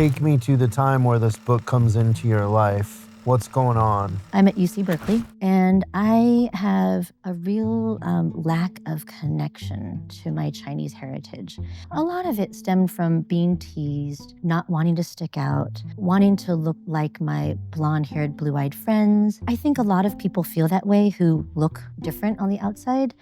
take me to the time where this book comes into your life. What's going on? I'm at UC Berkeley, and I have a real lack of connection to my Chinese heritage. A lot of it stemmed from being teased, not wanting to stick out, wanting to look like my blonde-haired, blue-eyed friends. I think a lot of people feel that way who look different on the outside,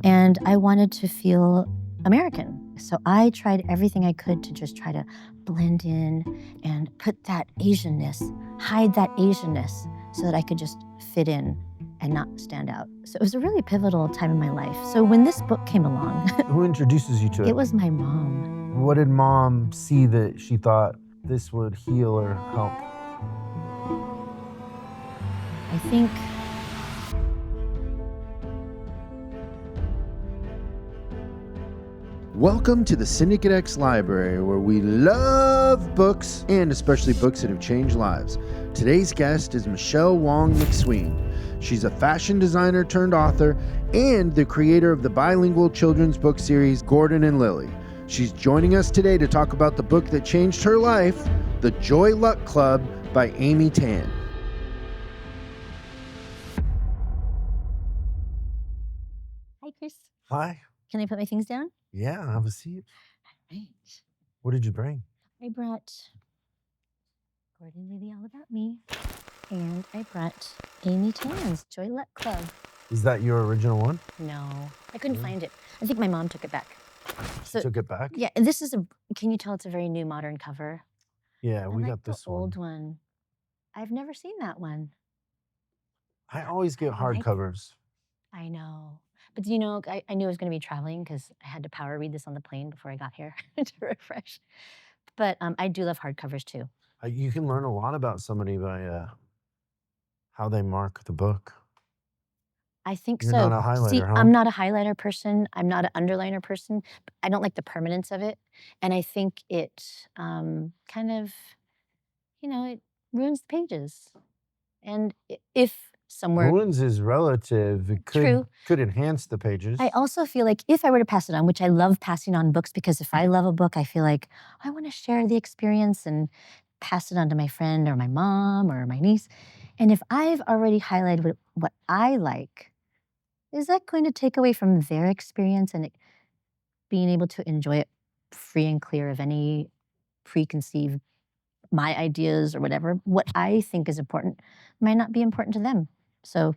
and I wanted to feel American. So I tried everything I could to just try to blend in and put that Asianness, hide that Asianness so that I could just fit in and not stand out. So it was a really pivotal time in my life. So when this book came along, Who introduces you to it? it was my mom. What did mom see that she thought this would heal or help? I think Welcome to the Syndicate X Library, where we love books, and especially books that have changed lives. Today's guest is Michele Wong McSween. She's a fashion designer turned author and the creator of the bilingual children's book series, Gordon and Lily. She's joining us today to talk about the book that changed her life, The Joy Luck Club by Amy Tan. Hi, Chris. Hi. Can I put my things down? Yeah, have a seat. Right. What did you bring? I brought Gordon and Lily All About Me, and I brought Amy Tan's Joy Luck Club. Is that your original one? No, I couldn't find it. I think my mom took it back. So Took it back? yeah, and this is can you tell it's a very new modern cover? Yeah, we I got like this the old one. I've never seen that one. I always get I like- hardcovers. I know. But you know, I knew I was going to be traveling because I had to power read this on the plane before I got here to refresh. But I do love hardcovers too. You can learn a lot about somebody by how they mark the book. I think You're so. not a highlighter, See, huh? I'm not a highlighter person. I'm not an underliner person. I don't like the permanence of it. And I think it kind of, it ruins the pages. And if somewhere... Ruins is relative. It True. could enhance the pages. I also feel like if I were to pass it on, which I love passing on books, because if I love a book, I feel like I want to share the experience and pass it on to my friend or my mom or my niece. And if I've already highlighted what I like, is that going to take away from their experience and being able to enjoy it free and clear of any preconceived, my ideas or whatever? What I think is important might not be important to them. So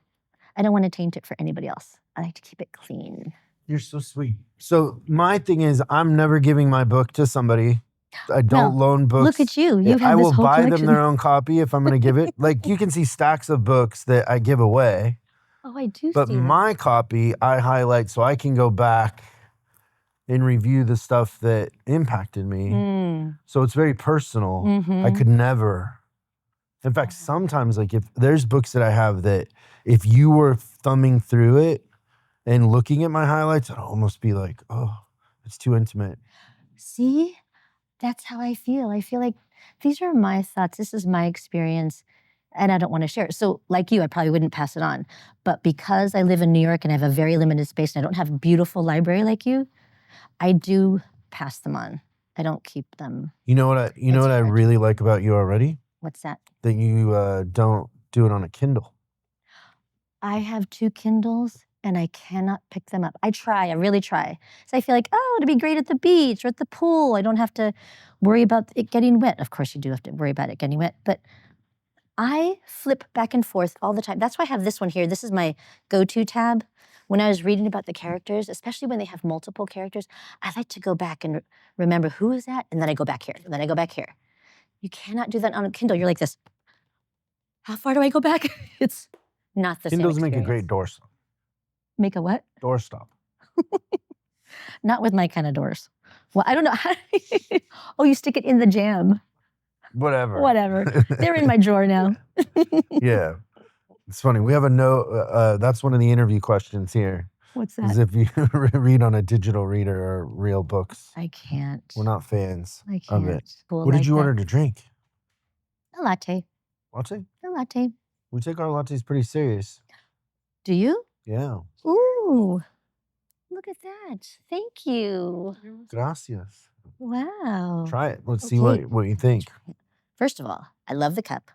I don't want to taint it for anybody else. I like to keep it clean. You're so sweet. So my thing is, I'm never giving my book to somebody. I don't loan books. Look at you. You I have this will whole buy collection. them their own copy if I'm going to give it. Like, you can see stacks of books that I give away. Oh, I do But see that. my copy, I highlight so I can go back and review the stuff that impacted me. So it's very personal. I could never. In fact, sometimes, like, if there's books that I have that if you were thumbing through it and looking at my highlights, I'd almost be like, oh, it's too intimate. See? That's how I feel. I feel like these are my thoughts. This is my experience. And I don't want to share it. So like you, I probably wouldn't pass it on. But because I live in New York and I have a very limited space and I don't have a beautiful library like you, I do pass them on. I don't keep them. You know what I really like about you already? What's that? That you don't do it on a Kindle. I have 2 Kindles and I cannot pick them up. I really try. So I feel like, oh, it'd be great at the beach or at the pool. I don't have to worry about it getting wet. Of course you do have to worry about it getting wet, but I flip back and forth all the time. That's why I have this one here. This is my go-to tab. When I was reading about the characters, especially when they have multiple characters, I like to go back and remember who is that, and then I go back here, and then I go back here. You cannot do that on a Kindle. You're like this. How far do I go back? It's not the same Kindles experience. make a great doorstop. Make a what? Doorstop. Not with my kind of doors. Well, I don't know. Oh, you stick it in the jam. Whatever. Whatever. They're in my drawer now. Yeah. It's funny. We have a note. That's one of the interview questions here. What's Is that? if you read on a digital reader or real books. I can't. We're not fans I of can't. it. Cool What did like you that. order to drink? A latte. Latte? A latte. We take our lattes pretty serious. Do you? Yeah. Ooh. Look at that. Thank you. Gracias. Wow. Try it. Let's see Okay. what you think. First of all, I love the cup.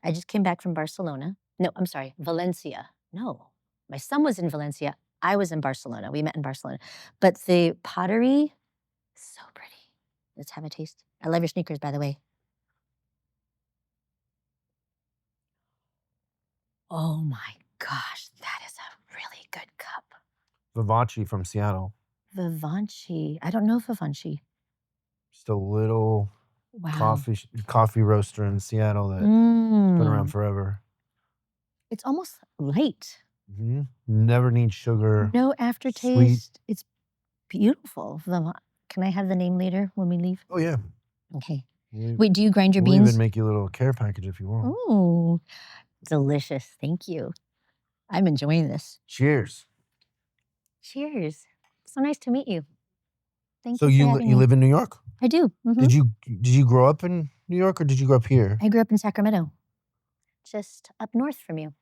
I just came back from Barcelona. No, I'm sorry, Valencia. No, my son was in Valencia. I was in Barcelona. We met in Barcelona. But the pottery, so pretty. Let's have a taste. I love your sneakers, by the way. Oh my gosh, that is a really good cup. Vivace from Seattle. Vivanci. I don't know Vivanci. Just a little Wow. coffee roaster in Seattle that's been around forever. It's almost light. Never need sugar. No Sweet. aftertaste. It's beautiful. Can I have the name later when we leave? Oh yeah. Okay. Wait, do you grind your We'll beans? even make you a little care package if you want. Oh, delicious. Thank you. I'm enjoying this. Cheers. Cheers. So nice to meet you. Thank So you for having you me. live in New York? I do. Did you grow up in New York or did you grow up here? I grew up in Sacramento, just up north from you.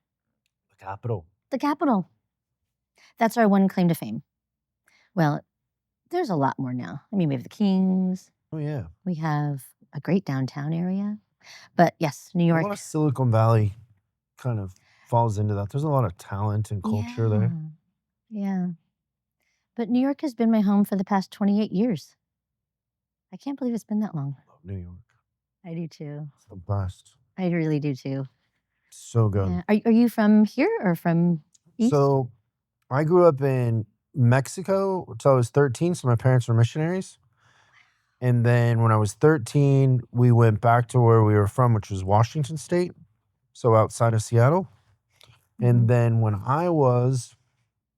The capital. The capital. That's our one claim to fame. Well, there's a lot more now. I mean, we have the Kings. Oh yeah. We have a great downtown area. But yes, New A York. lot of Silicon Valley kind of falls into that. There's a lot of talent and culture there. Yeah. But New York has been my home for the past 28 years. I can't believe it's been that long. I love New York. I do too. It's the best. I really do too. So good. Yeah. Are you from here or from East? So I grew up in Mexico until I was 13. So my parents were missionaries. And then when I was 13, we went back to where we were from, which was Washington State. So outside of Seattle. And then when I was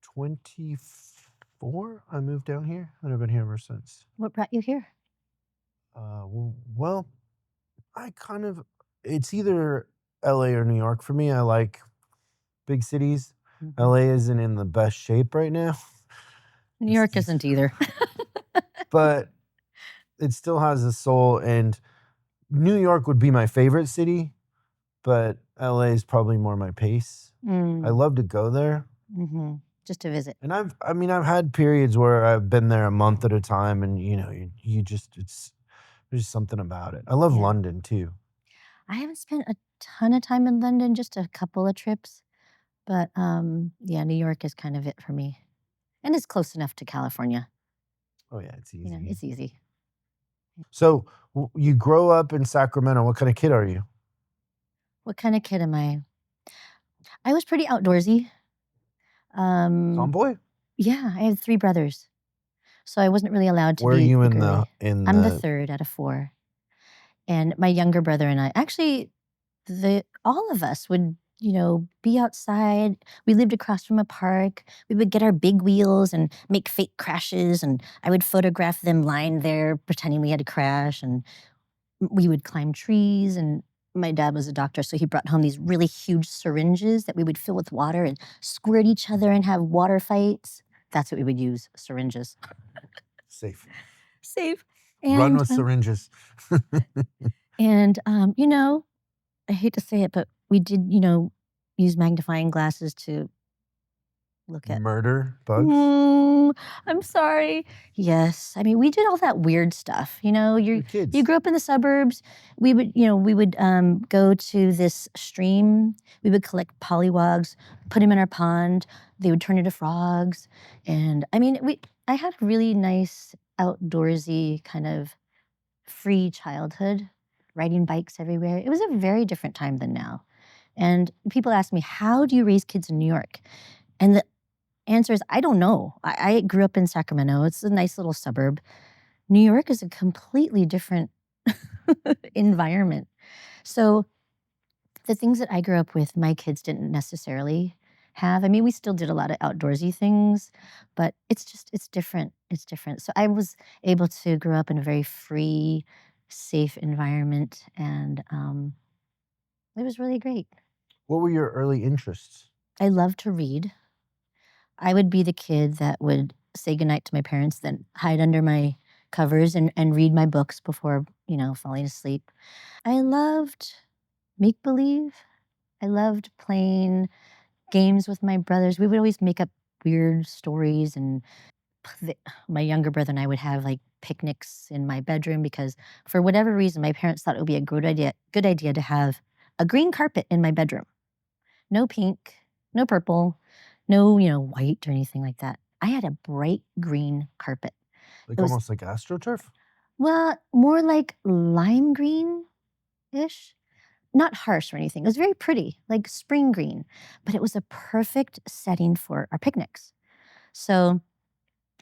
24, I moved down here and I've been here ever since. What brought you here? Well, it's either LA or New York for me. I like big cities. LA isn't in the best shape right now. New York isn't either. But it still has a soul, and New York would be my favorite city, but LA is probably more my pace. I love to go there. Just to visit. And I've had periods where I've been there a month at a time, and there's just something about it. I love London too. I haven't spent a ton of time in London, just a couple of trips. But New York is kind of it for me. And it's close enough to California. Oh yeah, it's easy. It's easy. So you grow up in Sacramento. What kind of kid are you? What kind of kid am I? I was pretty outdoorsy. Tomboy? Yeah, I have 3 brothers. So I wasn't really allowed to be. Where are you the in girly. the I'm the third out of 4. And my younger brother and I, actually, all of us would, be outside. We lived across from a park. We would get our big wheels and make fake crashes, and I would photograph them lying there pretending we had to crash, and we would climb trees. And my dad was a doctor, so he brought home these really huge syringes that we would fill with water and squirt each other and have water fights. That's what we would use, syringes. Safe. And, run with syringes. And, I hate to say it, but we did, use magnifying glasses to look at murder bugs. I'm sorry. Yes. I mean, we did all that weird stuff. You're kids. You grew up in the suburbs. We would, go to this stream. We would collect pollywogs, put them in our pond. They would turn into frogs. And I mean, I had a really nice outdoorsy kind of free childhood, riding bikes everywhere. It was a very different time than now. And people ask me, how do you raise kids in New York? And the answer is, I don't know. I grew up in Sacramento. It's a nice little suburb. New York is a completely different environment. So the things that I grew up with, my kids didn't necessarily have. I mean, we still did a lot of outdoorsy things, but it's different. It's different. So I was able to grow up in a very free, safe environment, and it was really great. What were your early interests? I love to read. I would be the kid that would say goodnight to my parents, then hide under my covers and read my books before, falling asleep. I loved make-believe. I loved playing games with my brothers. We would always make up weird stories, and my younger brother and I would have like picnics in my bedroom because for whatever reason, my parents thought it would be a good idea to have a green carpet in my bedroom. No pink, no purple, no, white or anything like that. I had a bright green carpet. Like It was, almost like AstroTurf? well, more like lime green-ish. Not harsh or anything. It was very pretty, like spring green, but it was a perfect setting for our picnics. So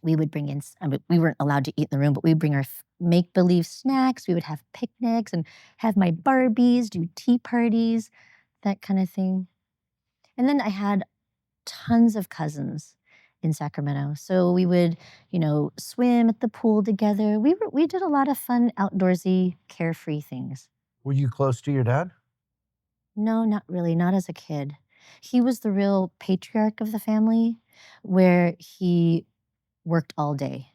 we would bring in, I mean, we weren't allowed to eat in the room, but we'd bring our make believe snacks. We would have picnics and have my Barbies, do tea parties, that kind of thing. And then I had tons of cousins in Sacramento. So we would, swim at the pool together. We did a lot of fun outdoorsy, carefree things. Were you close to your dad? No, not really, not as a kid. He was the real patriarch of the family, where he worked all day.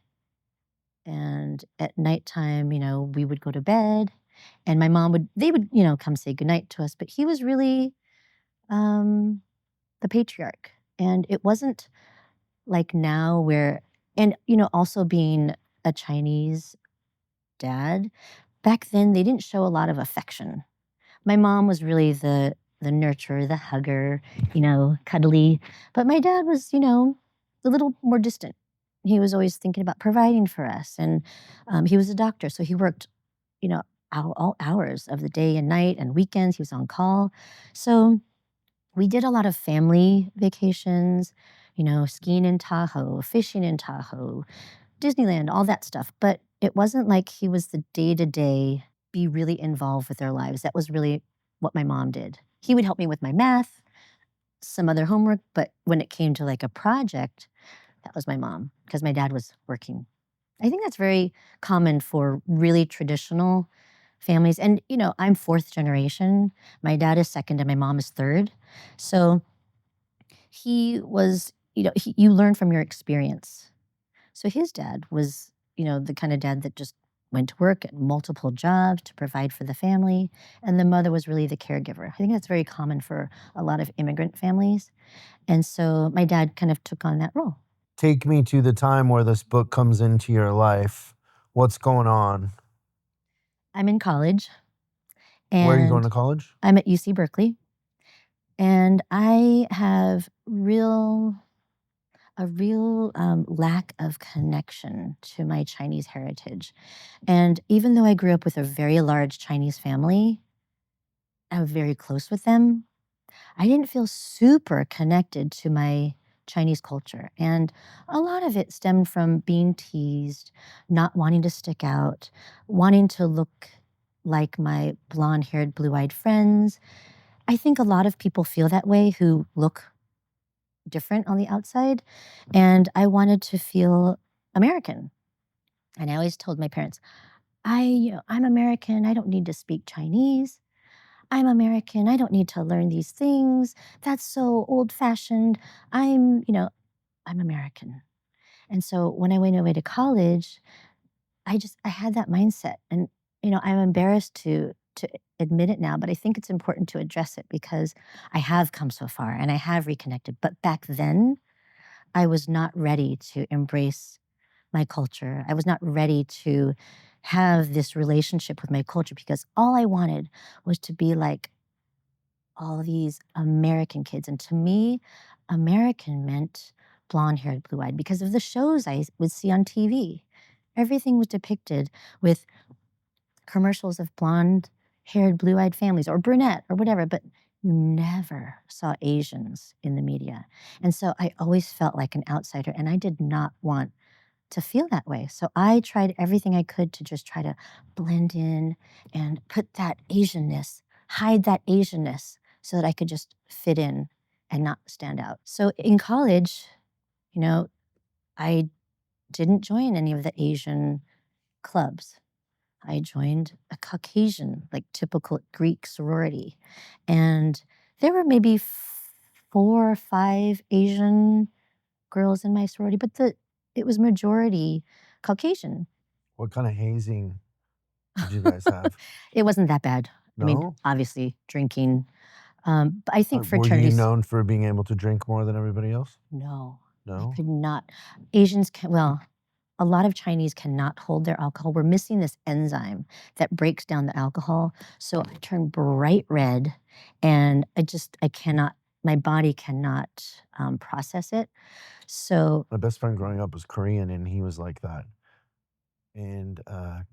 And at nighttime, we would go to bed and they would, come say goodnight to us. But he was really um, the patriarch. And it wasn't like now where, and, also being a Chinese dad, back then they didn't show a lot of affection. My mom was really the nurturer, the hugger, cuddly. But my dad was, a little more distant. He was always thinking about providing for us, and he was a doctor, so he worked, you know, all hours of the day and night and weekends. He was on call, so we did a lot of family vacations, skiing in Tahoe, fishing in Tahoe, Disneyland, all that stuff. But it wasn't like he was the day to day, be really involved with their lives. That was really what my mom did. He would help me with my math, some other homework, but when it came to like a project, that was my mom because my dad was working. I think that's very common for really traditional families. And, I'm fourth generation. My dad is second and my mom is third. So he was, you learn from your experience. So his dad was, the kind of dad that just went to work at multiple jobs to provide for the family. And the mother was really the caregiver. I think that's very common for a lot of immigrant families. And so my dad kind of took on that role. Take me to the time where this book comes into your life. What's going on? I'm in college. Where are you going And to college? I'm at UC Berkeley. And I have a real lack of connection to my Chinese heritage. And even though I grew up with a very large Chinese family, I'm very close with them, I didn't feel super connected to my Chinese culture. And a lot of it stemmed from being teased, not wanting to stick out, wanting to look like my blonde haired, blue eyed friends. I think a lot of people feel that way who look different on the outside. And I wanted to feel American. And I always told my parents, I'm American. I don't need to speak Chinese. I'm American. I don't need to learn these things. That's so old fashioned. I'm American. And so when I went away to college, I had that mindset. And, I'm embarrassed to admit it now, but I think it's important to address it because I have come so far and I have reconnected. But back then, I was not ready to embrace my culture. I was not ready to have this relationship with my culture because all I wanted was to be like all these American kids. And to me, American meant blonde haired, blue eyed because of the shows I would see on TV. Everything was depicted with commercials of blonde haired, blue eyed families or brunette or whatever, but you never saw Asians in the media. And so I always felt like an outsider and I did not want to feel that way. So I tried everything I could to just try to blend in and put that Asianness, hide that Asianness so that I could just fit in and not stand out. So in college, I didn't join any of the Asian clubs. I joined a Caucasian, like typical Greek sorority. And there were maybe 4 or 5 Asian girls in my sorority, but it was majority Caucasian. What kind of hazing did you guys have? It wasn't that bad. I mean, No? obviously drinking. But I think Were you fraternities, known for being able to drink more than everybody else? no, I No? could not. Asians can, well, a lot of Chinese cannot hold their alcohol. We're missing this enzyme that breaks down the alcohol. So I turn bright red, and I cannot, my body cannot process it. So, My best friend growing up was Korean, and he was like that. And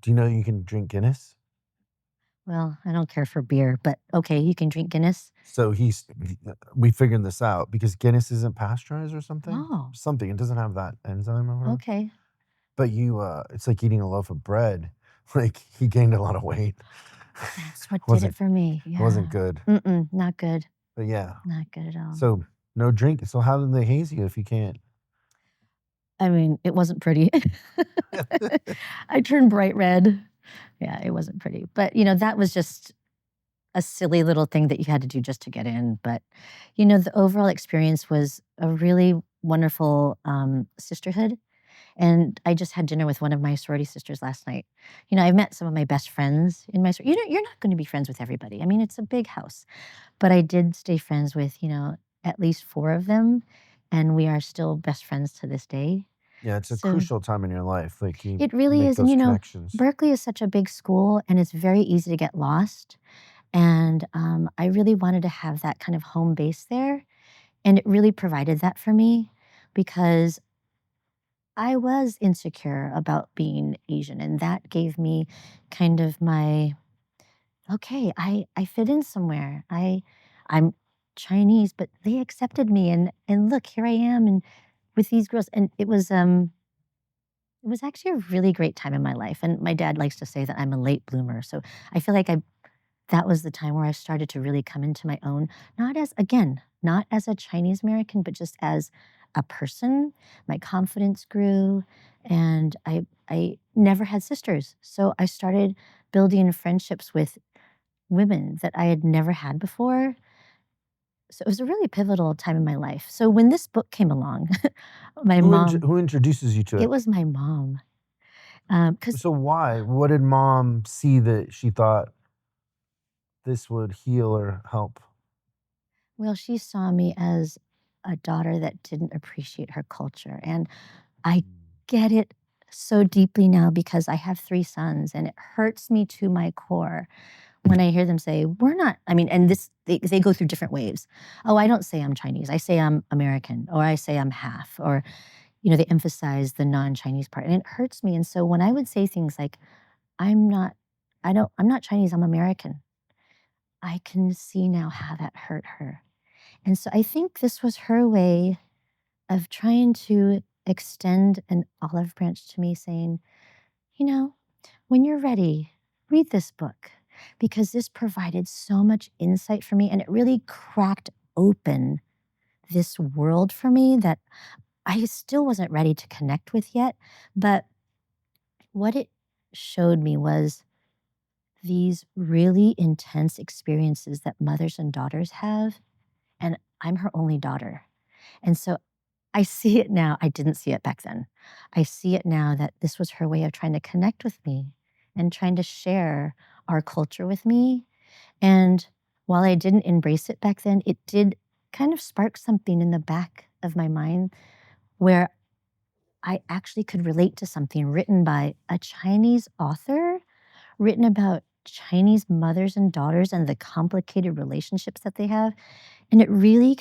do you know you can drink Guinness? well, I don't care for beer, but okay, you can drink Guinness. So we figured this out because Guinness isn't pasteurized or something. Oh, Something. It doesn't have that enzyme or whatever. okay. But it's like eating a loaf of bread. Like he gained a lot of weight. That's what did wasn't it for me. it wasn't Yeah. good. Not good. But yeah. Not good at all. So no drink. So how did they haze you if you can't? I mean, it wasn't pretty. I turned bright red. Yeah, it wasn't pretty. But, that was just a silly little thing that you had to do just to get in. But, the overall experience was a really wonderful sisterhood. And I just had dinner with one of my sorority sisters last night. I've met some of my best friends in my sorority. You're not going to be friends with everybody. I mean, it's a big house. But I did stay friends with, at least 4 of them. And we are still best friends to this day. Yeah, it's a So crucial time in your life. Like you it really make is. And, those connections. Berkeley is such a big school, and it's very easy to get lost. And I really wanted to have that kind of home base there. And it really provided that for me because I was insecure about being Asian. And that gave me kind of my, okay, I fit in somewhere. I'm Chinese, but they accepted me. And look, here I am and with these girls. And it was actually a really great time in my life. And my dad likes to say that I'm a late bloomer. So I feel like that was the time where I started to really come into my own, not as a Chinese American, but just as a person. My confidence grew, and I never had sisters. So I started building friendships with women that I had never had before. So it was a really pivotal time in my life. So when this book came along, my mom, Who introduces you to it it? was my mom. Because So why? What did mom see that she thought this would heal or help? well, she saw me as a daughter that didn't appreciate her culture. And I get it so deeply now because I have 3 sons, and it hurts me to my core when I hear them say, "We're not," I mean, and they go through different waves. "Oh, I don't say I'm Chinese. I say I'm American," or "I say I'm half," or, they emphasize the non-Chinese part, and it hurts me. And so when I would say things like, "I'm not I'm not Chinese, I'm American," I can see now how that hurt her. And so I think this was her way of trying to extend an olive branch to me, saying, when you're ready, read this book because this provided so much insight for me, and it really cracked open this world for me that I still wasn't ready to connect with yet. But what it showed me was these really intense experiences that mothers and daughters have. And I'm her only daughter. And so I see it now. I didn't see it back then. I see it now that this was her way of trying to connect with me and trying to share our culture with me. And while I didn't embrace it back then, it did kind of spark something in the back of my mind where I actually could relate to something written by a Chinese author, written about Chinese mothers and daughters and the complicated relationships that they have. And it really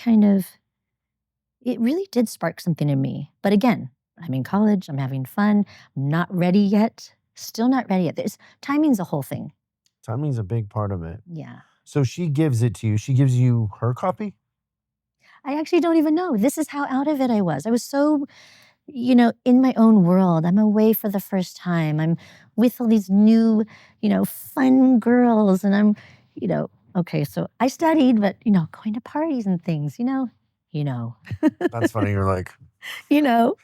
did spark something in me. But again, I'm in college, I'm having fun, I'm not ready yet. Still not ready yet. Timing's a whole thing. Timing's a big part of it. Yeah. So she gives it to you. She gives you her copy? I actually don't even know. This is how out of it I was. I was so, in my own world. I'm away for the first time. I'm with all these new, fun girls. And okay, so I studied, but, going to parties and things, you know, That's funny. You're like, you know.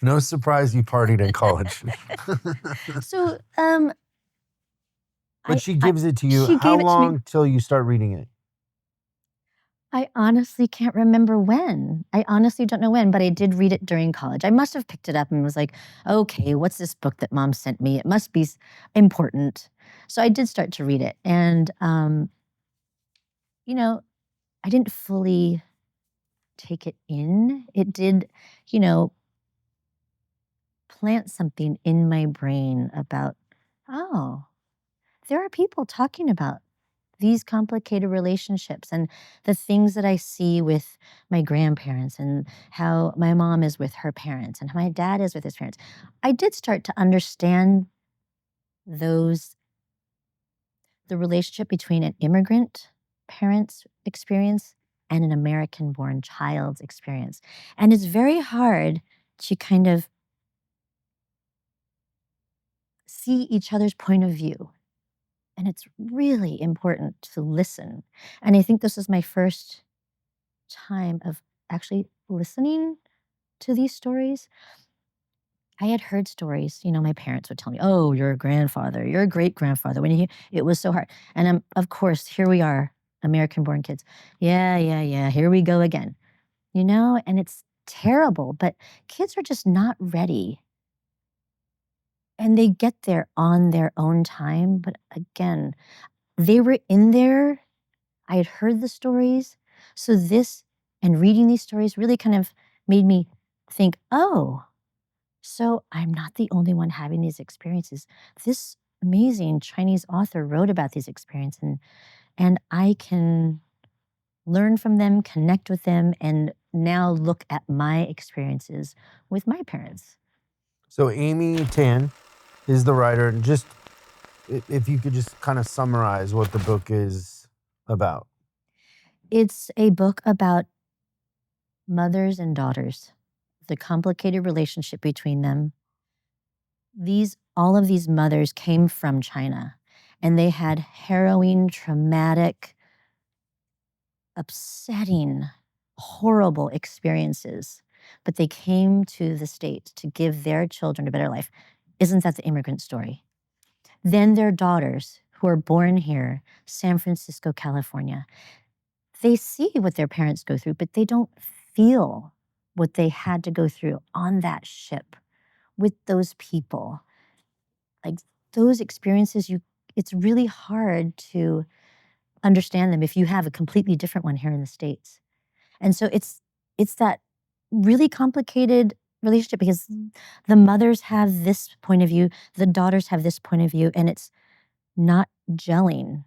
no surprise you partied in college. So, But I, she I, gives it to you. she How gave it to me. long till you start reading it? I honestly can't remember when. I honestly don't know when, but I did read it during college. I must have picked it up and was like, okay, what's this book that mom sent me? It must be important. So I did start to read it. And, I didn't fully take it in. It did, you know, plant something in my brain about, oh, there are people talking about these complicated relationships and the things that I see with my grandparents and how my mom is with her parents and how my dad is with his parents. I did start to understand those, the relationship between an immigrant parent's experience and an American born child's experience. And it's very hard to kind of see each other's point of view. And it's really important to listen. And I think this is my first time of actually listening to these stories. I had heard stories, my parents would tell me, oh, your grandfather, your great grandfather, it was so hard. And of course, here we are, American born kids. Yeah, yeah, yeah, here we go again, and it's terrible, but kids are just not ready. And they get there on their own time. But again, they were in there. I had heard the stories. So this and reading these stories really kind of made me think, oh, so I'm not the only one having these experiences. This amazing Chinese author wrote about these experiences, and I can learn from them, connect with them, and now look at my experiences with my parents. So Amy Tan is the writer. And just if you could just kind of summarize what the book is about. It's a book about mothers and daughters, the complicated relationship between them. All of these mothers came from China, and they had harrowing, traumatic, upsetting, horrible experiences, but they came to the States to give their children a better life. Isn't that the immigrant story? Then their daughters, who are born here, San Francisco, California, they see what their parents go through, but they don't feel what they had to go through on that ship with those people. Like those experiences, it's really hard to understand them if you have a completely different one here in the States. And so it's that really complicated relationship because the mothers have this point of view, the daughters have this point of view, and it's not gelling.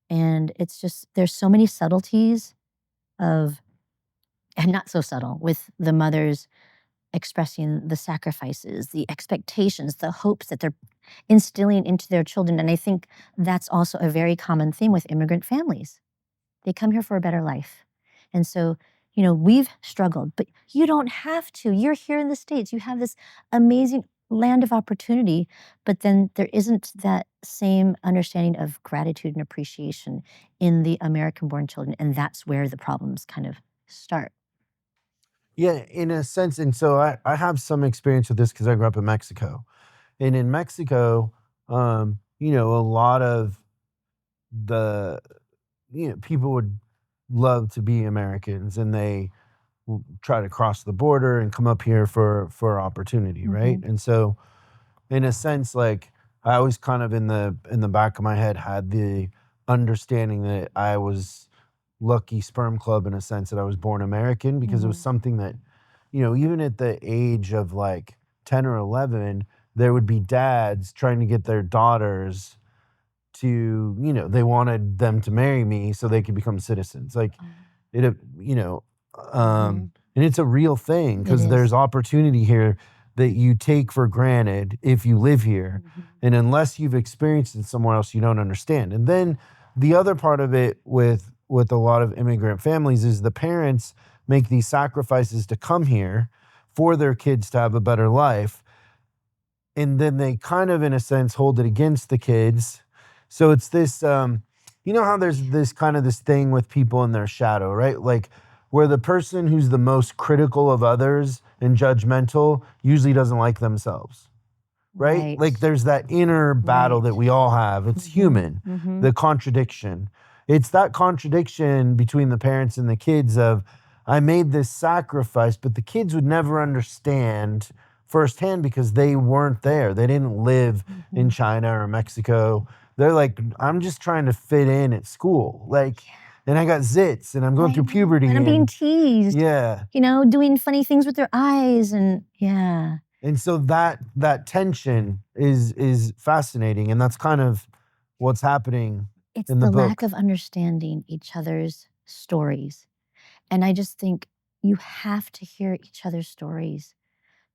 And it's just, there's so many subtleties and not so subtle, with the mothers expressing the sacrifices, the expectations, the hopes that they're instilling into their children. And I think that's also a very common theme with immigrant families. They come here for a better life. And so, we've struggled, but you don't have to. You're here in the States. You have this amazing land of opportunity, but then there isn't that same understanding of gratitude and appreciation in the American-born children. And that's where the problems kind of start. Yeah, in a sense. And so I have some experience with this because I grew up in Mexico. And in Mexico, a lot of the, people would love to be Americans, and they try to cross the border and come up here for opportunity, right? Mhm. And so, in a sense, like I always kind of in the back of my head had the understanding that I was lucky sperm club, in a sense, that I was born American, because it was Mhm. something that, even at the age of like 10 or 11, there would be dads trying to get their daughters to, they wanted them to marry me so they could become citizens. Like it, Mhm. and it's a real thing It because there's is. opportunity here that you take for granted if you live here. Mhm. And unless you've experienced it somewhere else, you don't understand. And then the other part of it with a lot of immigrant families is the parents make these sacrifices to come here for their kids to have a better life. And then they kind of, in a sense, hold it against the kids. So it's this, how there's this kind of this thing with people in their shadow, right? Like where the person who's the most critical of others and judgmental usually doesn't like themselves, right? Right. Like there's that inner battle Right. that we all have. It's Mhm. human, Mhm. the contradiction. It's that contradiction between the parents and the kids of, I made this sacrifice, but the kids would never understand firsthand because they weren't there. They didn't live in Mhm. China or Mexico. They're like, I'm just trying to fit in at school. Like, and I got zits and I'm going I through know, puberty and I'm being and teased, yeah. doing funny things with their eyes, and yeah. And so that tension is fascinating, and that's kind of what's happening It's in the the lack book. of understanding each other's stories. And I just think you have to hear each other's stories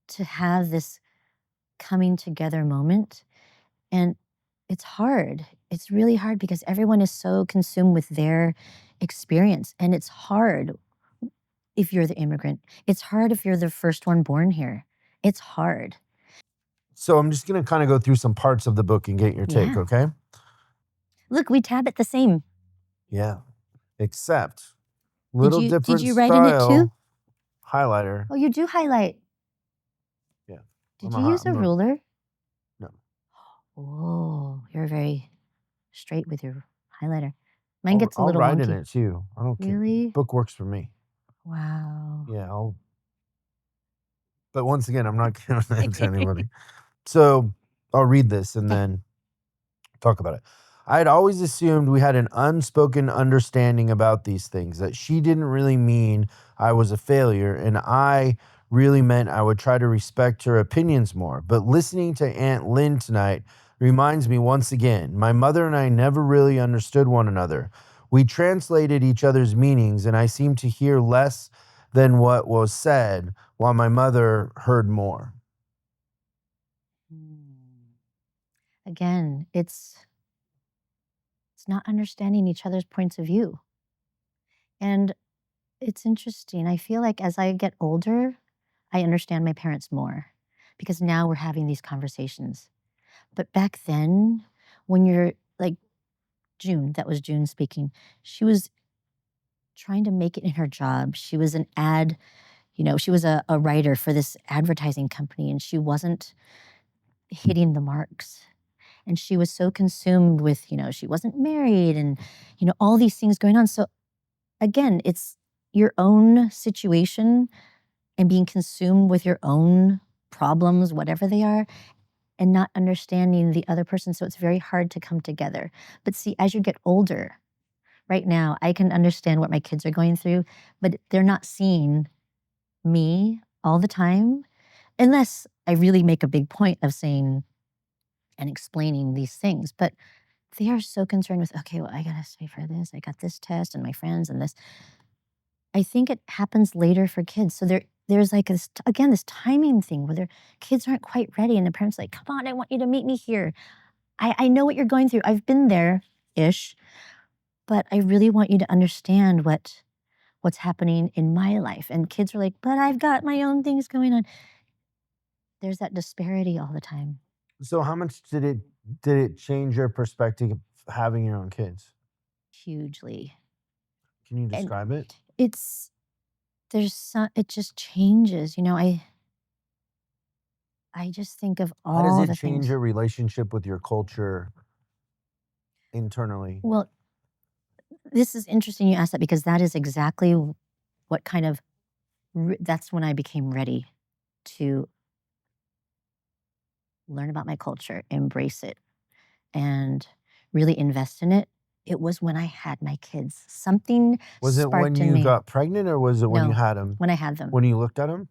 to have this coming together moment. And it's hard. It's really hard because everyone is so consumed with their experience. And it's hard if you're the immigrant. It's hard if you're the first one born here. It's hard. So I'm just going to kind of go through some parts of the book and get your take, Yeah. okay? Look, we tab it the same. Yeah. Except little Did different you write in it too? style highlighter. Oh, you do highlight. Yeah. Did you use a ruler? No. Oh, you're very straight with your highlighter. Mine gets a I'll little write wonky. in it too. I don't care. Really? Book works for me. Wow. Yeah, but once again, I'm not giving that to anybody. So I'll read this and then talk about it. I had always assumed we had an unspoken understanding about these things, that she didn't really mean I was a failure, and I really meant I would try to respect her opinions more. But listening to Aunt Lynn tonight reminds me once again, my mother and I never really understood one another. We translated each other's meanings, and I seemed to hear less than what was said, while my mother heard more. Again, it's not understanding each other's points of view. And it's interesting. I feel like as I get older, I understand my parents more because now we're having these conversations. But back then, when you're like June, that was June speaking, she was trying to make it in her job. She was an ad, she was a writer for this advertising company, and she wasn't hitting the marks. And she was so consumed with, she wasn't married and, all these things going on. So again, it's your own situation and being consumed with your own problems, whatever they are, and not understanding the other person. So it's very hard to come together. But see, as you get older, right now, I can understand what my kids are going through, but they're not seeing me all the time unless I really make a big point of saying and explaining these things. But they are so concerned with, okay, well, I got to study for this. I got this test and my friends and this. I think it happens later for kids. So there's like this, again, this timing thing where their kids aren't quite ready and the parents are like, come on, I want you to meet me here. I know what you're going through. I've been there-ish, but I really want you to understand what's happening in my life. And kids are like, but I've got my own things going on. There's that disparity all the time. So how much did it change your perspective of having your own kids? Hugely. Can you describe it? It just changes. I just think of all the things. How does it change your relationship with your culture internally? Well, this is interesting you asked that because that is exactly what kind of, that's when I became ready to learn about my culture, embrace it, and really invest in it. It was when I had my kids. Something Was it when sparked in you me. got pregnant, or was it when you No, had them? when I had them. When you looked at them?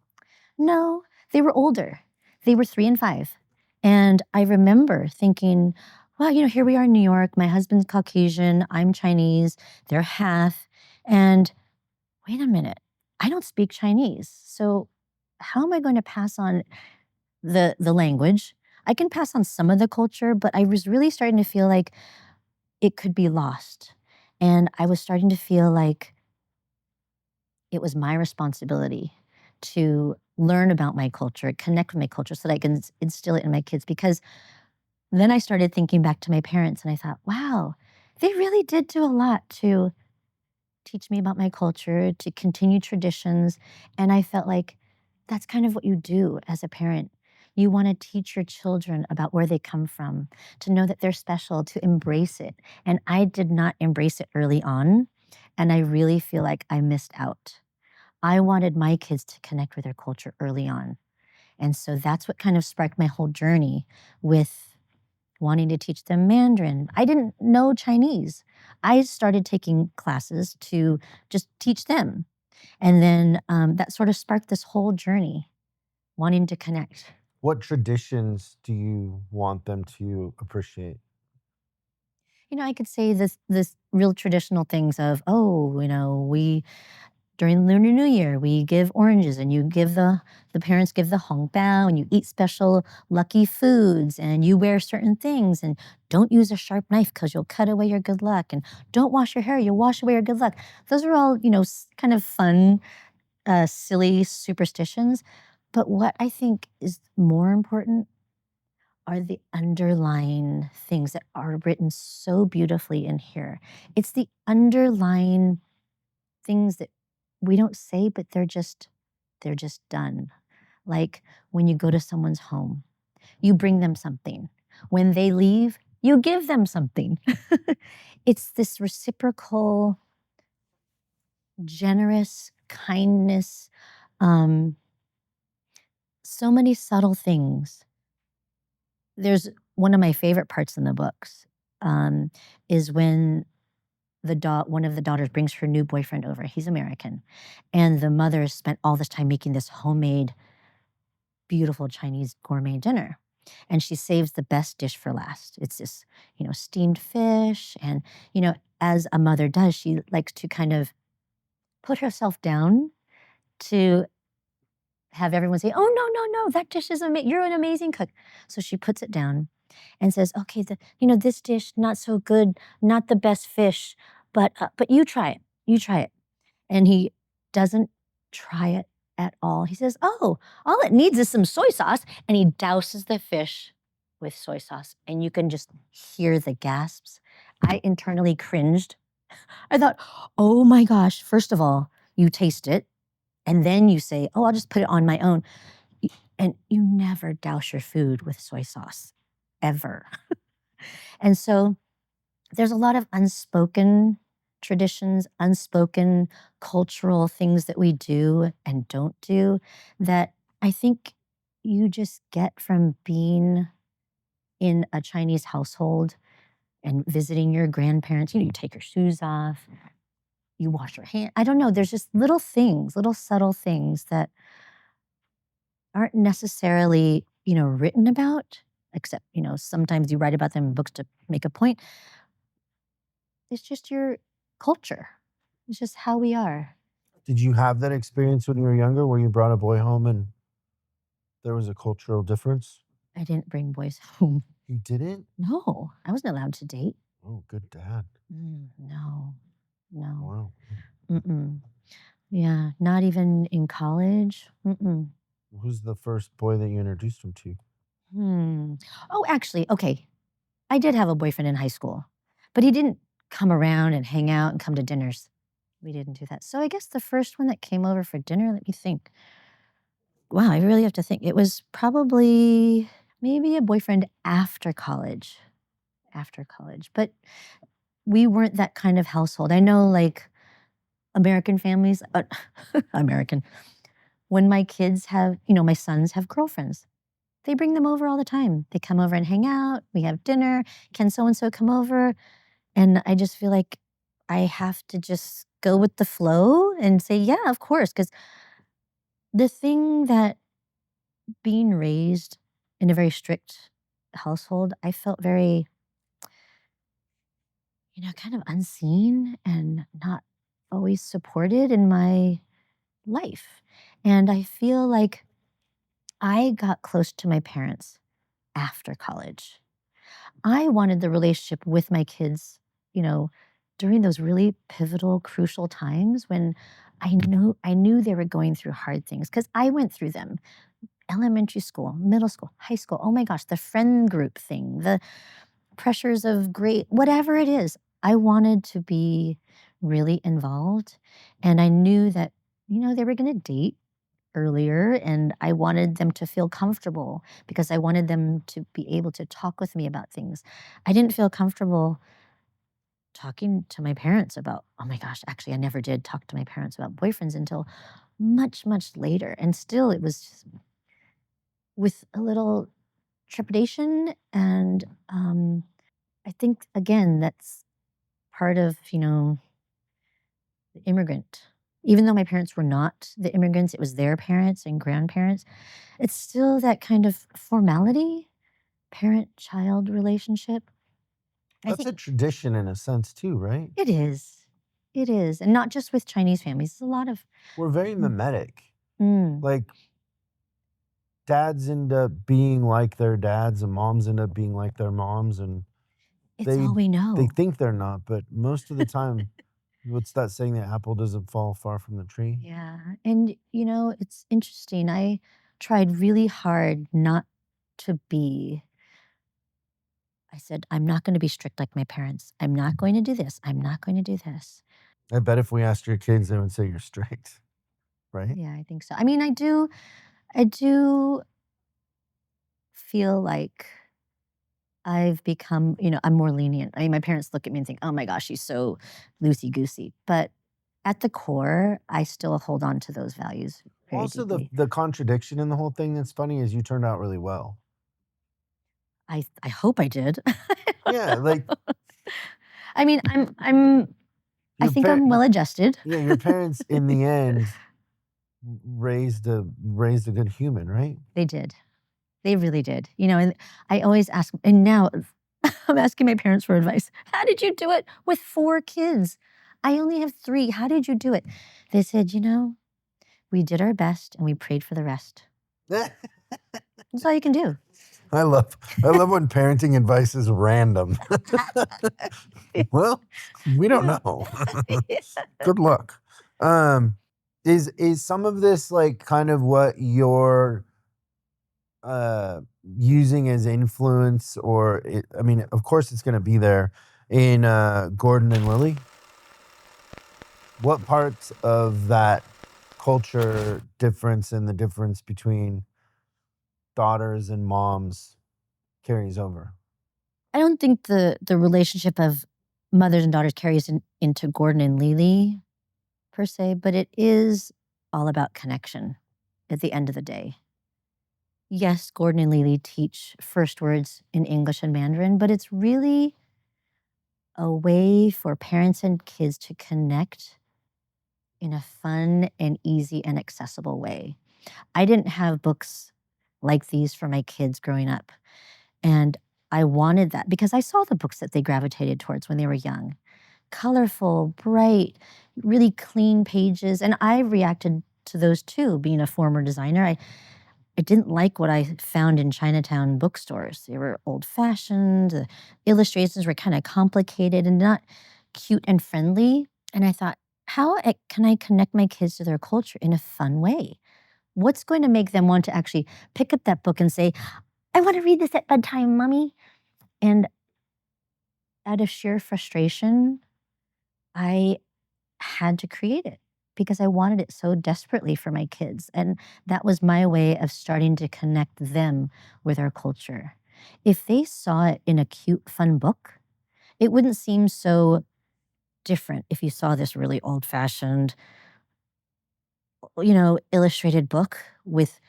No, they were older. They were 3 and 5. And I remember thinking, well, here we are in New York. My husband's Caucasian. I'm Chinese. They're half. And wait a minute, I don't speak Chinese. So how am I going to pass on the language? I can pass on some of the culture, but I was really starting to feel like it could be lost. And I was starting to feel like it was my responsibility to learn about my culture, connect with my culture so that I can instill it in my kids. Because then I started thinking back to my parents and I thought, wow, they really did do a lot to teach me about my culture, to continue traditions. And I felt like that's kind of what you do as a parent. You want to teach your children about where they come from, to know that they're special, to embrace it. And I did not embrace it early on. And I really feel like I missed out. I wanted my kids to connect with their culture early on. And so that's what kind of sparked my whole journey with wanting to teach them Mandarin. I didn't know Chinese. I started taking classes to just teach them. And then that sort of sparked this whole journey, wanting to connect. What traditions do you want them to appreciate? I could say this real traditional things of, oh, we during Lunar New Year, we give oranges and you give the parents give the hong bao and you eat special lucky foods and you wear certain things and don't use a sharp knife because you'll cut away your good luck and don't wash your hair, you'll wash away your good luck. Those are all, kind of fun, silly superstitions. But what I think is more important are the underlying things that are written so beautifully in here. It's the underlying things that we don't say, but they're just done. Like when you go to someone's home, you bring them something. When they leave, you give them something. It's this reciprocal, generous kindness, um, so many subtle things. There's one of my favorite parts in the books, um, is when one of the daughters brings her new boyfriend over. He's American, and the mother spent all this time making this homemade, beautiful Chinese gourmet dinner, and she saves the best dish for last. It's this, steamed fish, and as a mother does, she likes to kind of put herself down to have everyone say, "Oh no, no, no, that dish is amazing. You're an amazing cook." So she puts it down and says, "Okay, this dish not so good, not the best fish, but you try it. You try it." And he doesn't try it at all. He says, "Oh, all it needs is some soy sauce." And he douses the fish with soy sauce. And you can just hear the gasps. I internally cringed. I thought, oh my gosh, first of all, you taste it. And then you say, "Oh, I'll just put it on my own." And you never douse your food with soy sauce, ever. And so there's a lot of unspoken traditions, unspoken cultural things that we do and don't do that I think you just get from being in a Chinese household and visiting your grandparents. You take your shoes off, you wash your hands. I don't know. There's just little things, little subtle things that aren't necessarily, written about, except, sometimes you write about them in books to make a point. It's just your culture. It's just how we are. Did you have that experience when you were younger where you brought a boy home and there was a cultural difference? I didn't bring boys home. You didn't? No, I wasn't allowed to date. Oh, good dad. No, no. Wow. Mm-mm. Yeah, not even in college. Mm-mm. Who's the first boy that you introduced him to? Hmm. Oh, actually, okay. I did have a boyfriend in high school, but he didn't come around and hang out and come to dinners. We didn't do that. So I guess the first one that came over for dinner, let me think. Wow, I really have to think. It was probably maybe a boyfriend after college. After college. But we weren't that kind of household. I know, like, American families, American, when my kids have, my sons have girlfriends, they bring them over all the time. They come over and hang out. We have dinner. Can so and so come over? And I just feel like I have to just go with the flow and say, yeah, of course. Because the thing that being raised in a very strict household, I felt very, kind of unseen and not always supported in my life. And I feel like I got close to my parents after college. I wanted the relationship with my kids, you know, during those really pivotal, crucial times when I knew they were going through hard things because I went through them. Elementary school, middle school, high school. Oh my gosh, the friend group thing, the pressures of grade, whatever it is. I wanted to be really involved. And I knew that, they were going to date earlier and I wanted them to feel comfortable because I wanted them to be able to talk with me about things. I didn't feel comfortable talking to my parents about, oh my gosh, actually, I never did talk to my parents about boyfriends until much, much later. And still, it was just with a little trepidation. And I think, again, that's part of, the immigrant. Even though my parents were not the immigrants, it was their parents and grandparents. It's still that kind of formality, parent-child relationship. I That's think a tradition in a sense too, right? it is. It is, and not just with Chinese families. It's a lot of We're very mimetic. mm, Like dads end up being like their dads and moms end up being like their moms, and it's they all we they know. think they're not, but most of the time, what's that saying, the apple doesn't fall far from the tree? Yeah, and, it's interesting. I tried really hard not to be. I said, "I'm not gonna be strict like my parents. I'm not going to do this. I'm not going to do this." I bet if we asked your kids, they would say you're strict, right? Yeah, I think so. I mean, I do feel like I've become, I'm more lenient. I mean, my parents look at me and think, "Oh my gosh, she's so loosey-goosey." But at the core, I still hold on to those values very Also, the deeply. the contradiction in the whole thing that's funny is you turned out really well. I hope I did. Yeah, like I mean, I your think I'm parent, well-adjusted. yeah, your parents in the end raised a good human, right? They did. They really did. And I always ask, and now I'm asking my parents for advice. "How did you do it with 4 kids? I only have 3. How did you do it?" They said, "We did our best and we prayed for the rest." That's all you can do. I love when parenting advice is random. Well, we don't Yeah. know. Yeah. Good luck. Um, is some of this like kind of what you're using as influence, or I mean, of course, it's going to be there in Gordon and Lily. What parts of that culture difference and the difference between daughters and moms carries over? I don't think the relationship of mothers and daughters carries into Gordon and Lily per se, but it is all about connection at the end of the day. Yes, Gordon and Lily teach first words in English and Mandarin, but it's really a way for parents and kids to connect in a fun and easy and accessible way. I didn't have books like these for my kids growing up. And I wanted that because I saw the books that they gravitated towards when they were young. Colorful, bright, really clean pages. And I reacted to those too, being a former designer. I didn't like what I found in Chinatown bookstores. They were old fashioned, the illustrations were kind of complicated and not cute and friendly. And I thought, can I connect my kids to their culture in a fun way? What's going to make them want to actually pick up that book and say, "I want to read this at bedtime, mommy"? And out of sheer frustration, I had to create it because I wanted it so desperately for my kids. And that was my way of starting to connect them with our culture. If they saw it in a cute, fun book, it wouldn't seem so different if you saw this really old fashioned, illustrated book with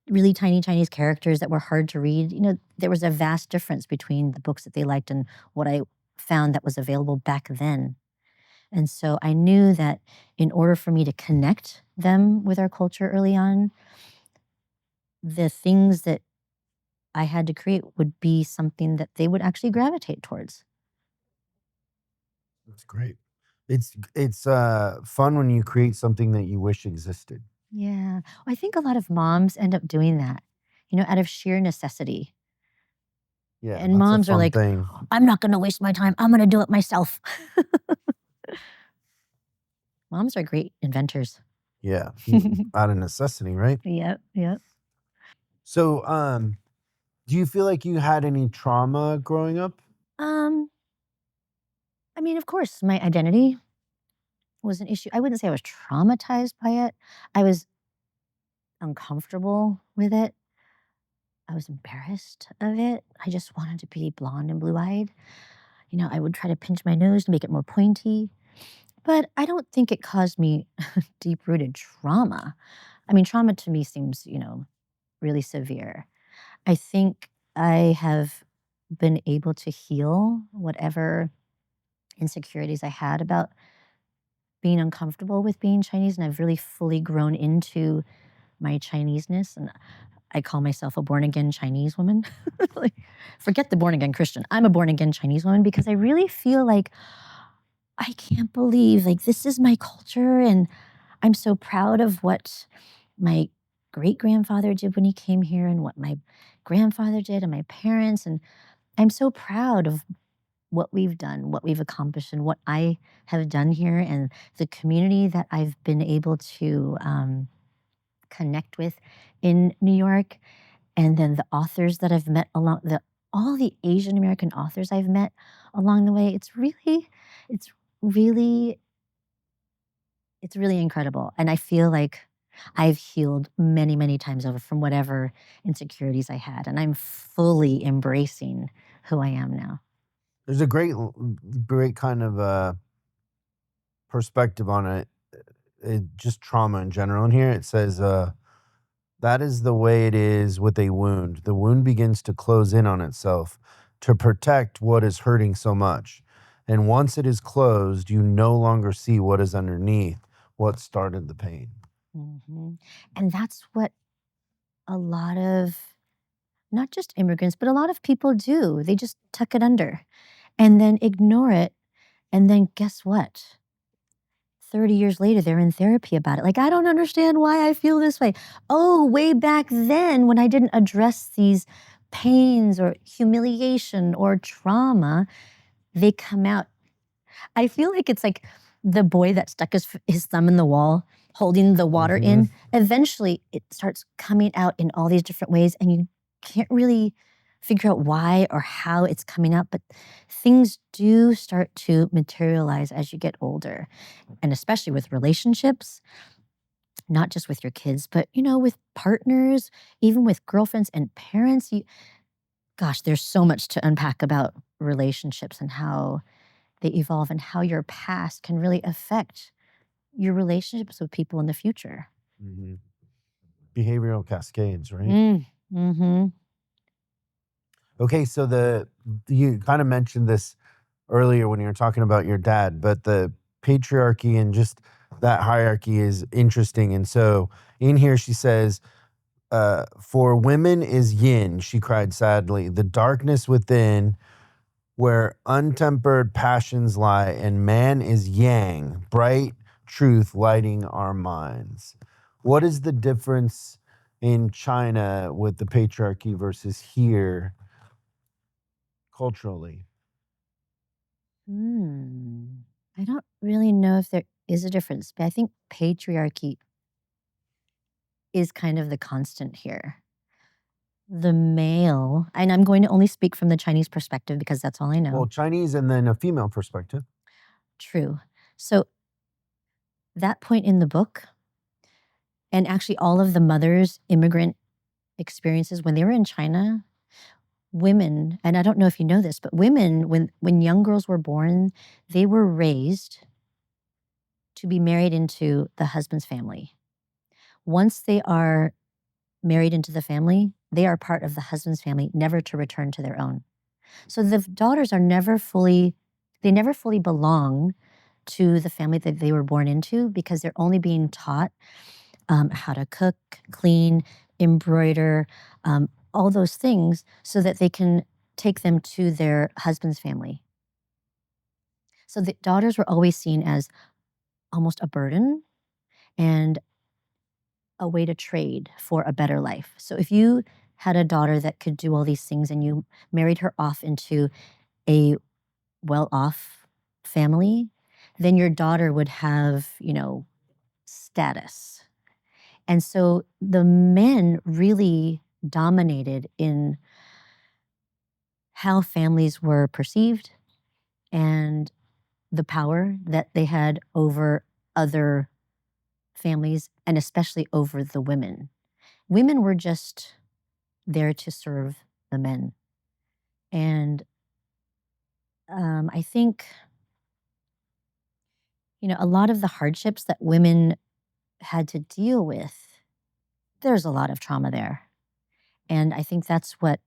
really tiny Chinese characters that were hard to read. There was a vast difference between the books that they liked and what I found that was available back then. And so I knew that in order for me to connect them with our culture early on, the things that I had to create would be something that they would actually gravitate towards. That's great. It's fun when you create something that you wish existed. Yeah. I think a lot of moms end up doing that, out of sheer necessity. Yeah, And that's a moms are fun like, thing. "I'm not going to waste my time. I'm going to do it myself." Moms are great inventors. Yeah, out of necessity, right? Yep, yep. So, do you feel like you had any trauma growing up? Um, I mean, of course, my identity was an issue. I wouldn't say I was traumatized by it. I was uncomfortable with it. I was embarrassed of it. I just wanted to be blonde and blue-eyed. I would try to pinch my nose to make it more pointy, but I don't think it caused me deep-rooted trauma. I mean, trauma to me seems, really severe. I think I have been able to heal whatever insecurities I had about being uncomfortable with being Chinese, and I've really fully grown into my Chineseness, and I call myself a born-again Chinese woman. Like, forget the born-again Christian. I'm a born-again Chinese woman because I really feel like I can't believe, like, this is my culture, and I'm so proud of what my great-grandfather did when he came here and what my grandfather did and my parents, and I'm so proud of what we've done, what we've accomplished, and what I have done here, and the community that I've been able to connect with in New York, and then the authors that I've met along the all the Asian American authors I've met along the way. It's really, it's really incredible, and I feel like I've healed many, many times over from whatever insecurities I had, and I'm fully embracing who I am now. There's a great kind of perspective on just trauma in general. In here, it says, that is the way it is with a wound. The wound begins to close in on itself to protect what is hurting so much. And once it is closed, you no longer see what is underneath, what started the pain. Mhm. And that's what a lot of, not just immigrants, but a lot of people do. They just tuck it under and then ignore it. And then guess what? 30 years later, they're in therapy about it. Like, I don't understand why I feel this way. Oh, way back then, when I didn't address these pains or humiliation or trauma, they come out. I feel like it's like the boy that stuck his thumb in the wall, holding the water Mhm. in. Eventually, it starts coming out in all these different ways, and you can't really figure out why or how it's coming out. But things do start to materialize as you get older, and especially with relationships, not just with your kids, but with partners, even with girlfriends and parents. Gosh, there's so much to unpack about relationships and how they evolve and how your past can really affect your relationships with people in the future. Mhm. Behavioral cascades, right? Mm-hmm. Okay, so you kind of mentioned this earlier when you were talking about your dad, but the patriarchy and just that hierarchy is interesting. And so in here she says, for women is yin, she cried sadly, the darkness within where untempered passions lie, and man is yang, bright truth lighting our minds. What is the difference in China with the patriarchy versus here culturally? I don't really know if there is a difference, but I think patriarchy is kind of the constant here. The male, and I'm going to only speak from the Chinese perspective because that's all I Well, know. Chinese and then a female perspective. True. So that point in the book, and actually all of the mothers' immigrant experiences when they were in China, women, and I don't know if you know this, but women, when young girls were born, they were raised to be married into the husband's family. Once they are married into the family, they are part of the husband's family, never to return to their own. So the daughters are they never fully belong to the family that they were born into because they're only being taught how to cook, clean, embroider, all those things so that they can take them to their husband's family. So the daughters were always seen as almost a burden and a way to trade for a better life. So if you had a daughter that could do all these things and you married her off into a well off family, then your daughter would have, status. And so the men really dominated in how families were perceived and the power that they had over other families and especially over the women. Women were just there to serve the men. And I think, a lot of the hardships that women had to deal with, there's a lot of trauma there. And I think that's what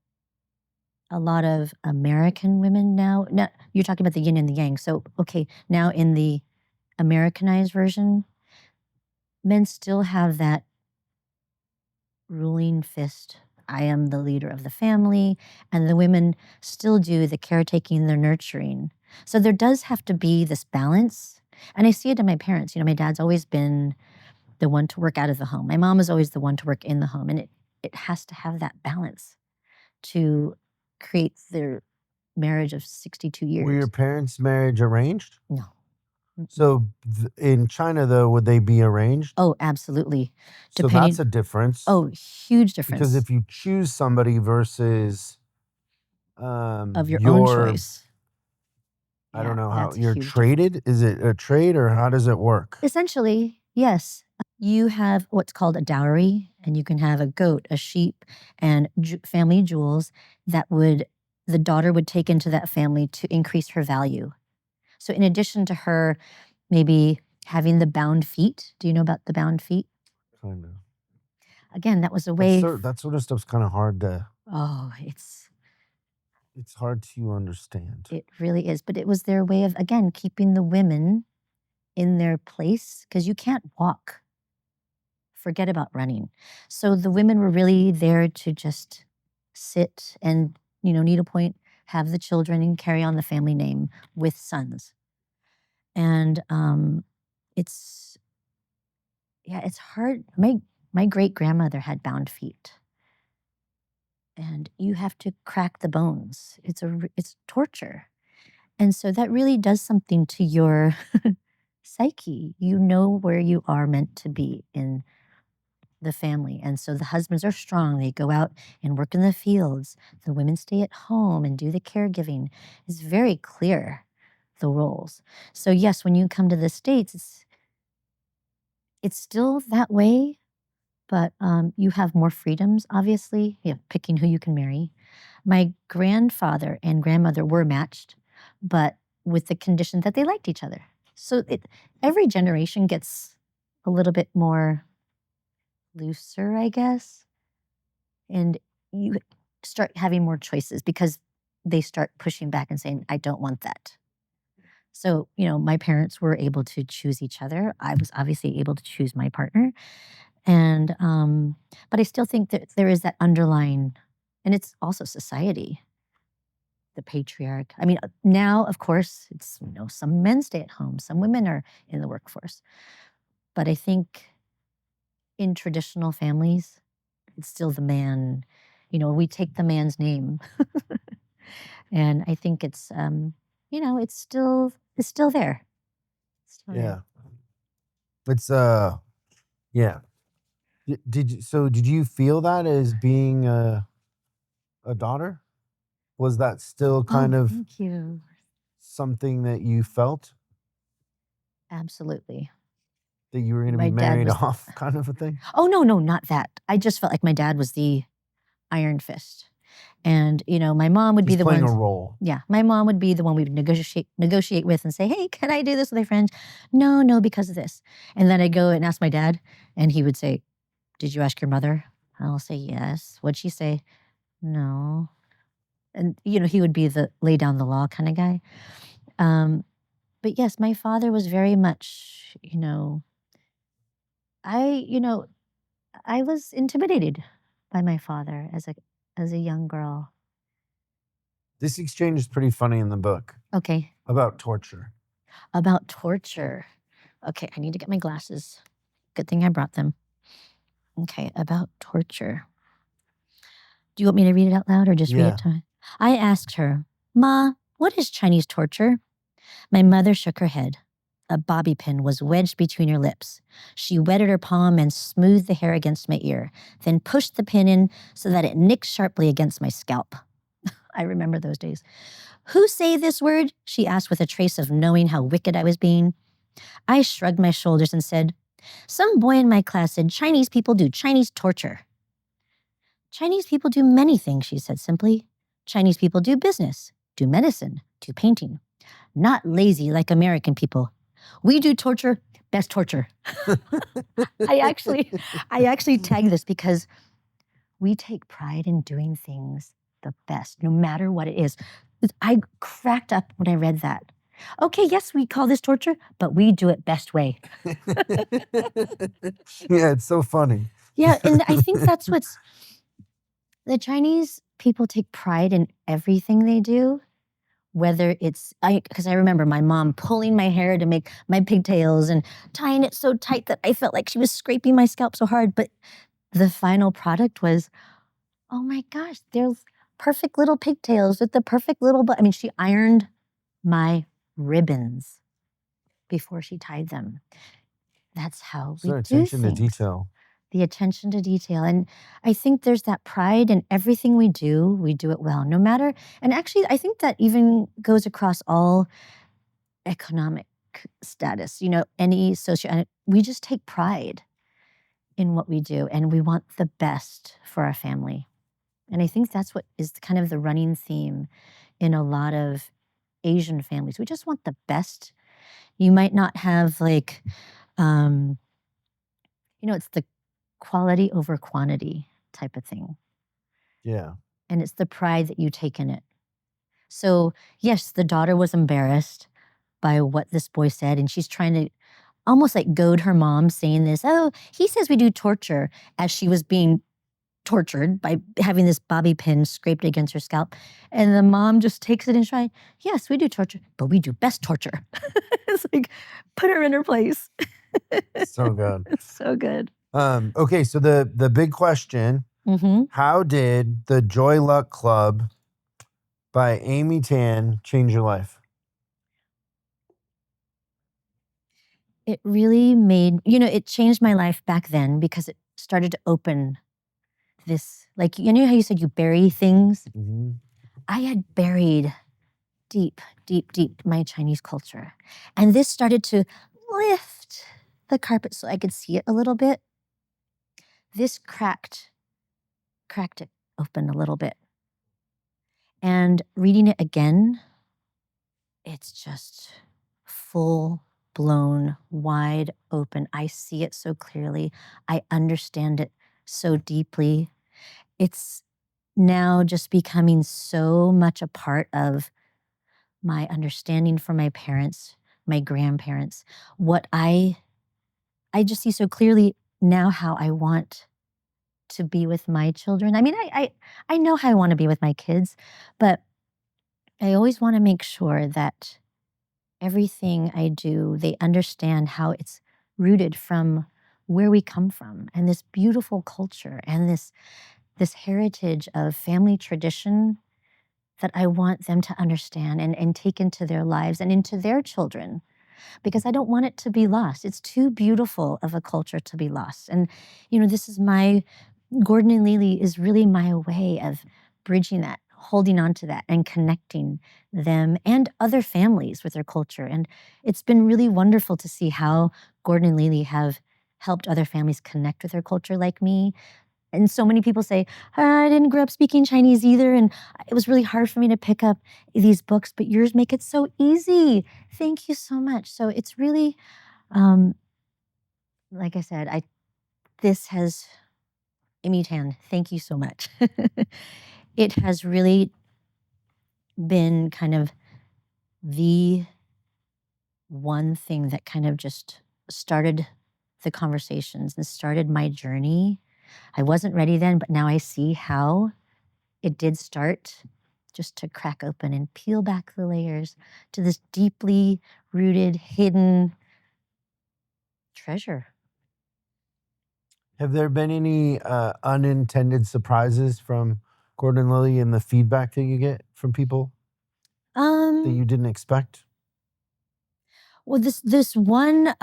a lot of American women now, you're talking about the yin and the yang. So, okay, now in the Americanized version, men still have that ruling fist. I am the leader of the family, and the women still do the caretaking, the nurturing. So there does have to be this balance. And I see it in my parents. My dad's always been the one to work out of the home. My mom is always the one to work in the home. And it has to have that balance to create their marriage of 62 years. Were your parents' marriage arranged? No. So in China, though, would they be arranged? Oh, absolutely. So that's a difference. Oh, huge difference. Because if you choose somebody versus of your own choice. I don't know how you're traded. Is it a trade or how does it work? Essentially, yes. You have what's called a dowry, and you can have a goat, a sheep, and family jewels that the daughter would take into that family to increase her value. So in addition to her maybe having the bound feet, do you know about the bound feet? Kind of. Again, that was a way. That sort of stuff's kind of hard to. Oh, it's hard to understand. It really is. But it was their way of, again, keeping the women in their place, because you can't walk. Forget about running. So the women were really there to just sit and, needlepoint, have the children and carry on the family name with sons. And it's hard. My great grandmother had bound feet. And you have to crack the bones. It's torture. And so that really does something to your psyche. You know where you are meant to be in the family. And so the husbands are strong. They go out and work in the fields. The women stay at home and do the caregiving. It's very clear, the roles. So yes, when you come to the States, it's still that way, but you have more freedoms, obviously. You have picking who you can marry. My grandfather and grandmother were matched, but with the condition that they liked each other. So every generation gets a little bit more looser, I guess. And you start having more choices because they start pushing back and saying, I don't want that. So, my parents were able to choose each other. I was obviously able to choose my partner. And, but I still think that there is that underlying, and it's also society, the patriarch. I mean, now, of course, it's, some men stay at home, some women are in the workforce. But I think in traditional families, it's still the man, we take the man's name. And I think it's, it's still there. Yeah. It's, yeah. Did you feel that as being a daughter? Was that still kind of thank you. Something that you felt? Absolutely. That you were going to be married off kind of a thing? Oh, no, not that. I just felt like my dad was the iron fist. And, my mom would be the one playing a role. Yeah. My mom would be the one we would negotiate with and say, hey, can I do this with my friends? No, because of this. And then I'd go and ask my dad, and he would say, did you ask your mother? I'll say, yes. What'd she say? No. And, he would be the lay down the law kind of guy. But yes, my father was very much, I was intimidated by my father as a young girl. This exchange is pretty funny in the book. Okay. About torture. About torture. Okay, I need to get my glasses. Good thing I brought them. Okay, about torture. Do you want me to read it out loud or just read it to me? I asked her, Ma, what is Chinese torture? My mother shook her head. A bobby pin was wedged between her lips. She wetted her palm and smoothed the hair against my ear, then pushed the pin in so that it nicked sharply against my scalp. I remember those days. Who say this word? She asked with a trace of knowing how wicked I was being. I shrugged my shoulders and said, some boy in my class said Chinese people do Chinese torture. Chinese people do many things, she said simply. Chinese people do business, do medicine, do painting. Not lazy like American people. We do torture, best torture. I actually tagged this because we take pride in doing things the best, no matter what it is. I cracked up when I read that. Okay, yes, we call this torture, but we do it best way. Yeah, it's so funny. Yeah, and I think that's what's the Chinese people take pride in everything they do, whether it's because I remember my mom pulling my hair to make my pigtails and tying it so tight that I felt like she was scraping my scalp so hard, but the final product was, oh my gosh, there's perfect little pigtails with the perfect little I mean, she ironed my ribbons before she tied them. That's how we So do attention to things. detail. The attention to detail. And I think there's that pride in everything we do it well, no matter, and actually, I think that even goes across all economic status, any we just take pride in what we do and we want the best for our family. And I think that's what is kind of the running theme in a lot of Asian families. We just want the best. You might not have like, um, it's the quality over quantity type of thing. Yeah. And it's the pride that you take in it. So, yes, the daughter was embarrassed by what this boy said, and she's trying to almost like goad her mom saying this, oh, he says we do torture, as she was being tortured by having this bobby pin scraped against her scalp. And the mom just takes it and tries, yes, we do torture, but we do best torture. It's like, put her in her place. So good. It's so good. Okay, so the big question, how did the Joy Luck Club by Amy Tan change your life? It really made, it changed my life back then because it started to open this, like, how you said you bury things? I had buried deep, deep, deep my Chinese culture. And this started to lift the carpet so I could see it a little bit. This cracked it open a little bit. And reading it again, it's just full blown, wide open. I see it so clearly. I understand it so deeply. It's now just becoming so much a part of my understanding from my parents, my grandparents, what I just see so clearly now how I want to be with my children. I mean, I know how I want to be with my kids, but I always want to make sure that everything I do, they understand how it's rooted from where we come from and this beautiful culture and this heritage of family tradition that I want them to understand and take into their lives and into their children, because I don't want it to be lost. It's too beautiful of a culture to be lost. And, this is Gordon and Lily is really my way of bridging that, holding on to that, and connecting them and other families with their culture. And it's been really wonderful to see how Gordon and Lily have helped other families connect with their culture like me. And so many people say, I didn't grow up speaking Chinese either, and it was really hard for me to pick up these books, but yours make it so easy. Thank you so much. So it's really, like I said, this has, Amy Tan, thank you so much. It has really been kind of the one thing that kind of just started the conversations and started my journey. I wasn't ready then, but now I see how it did start just to crack open and peel back the layers to this deeply rooted, hidden treasure. Have there been any unintended surprises from Gordon and Lily and the feedback that you get from people that you didn't expect? Well, this one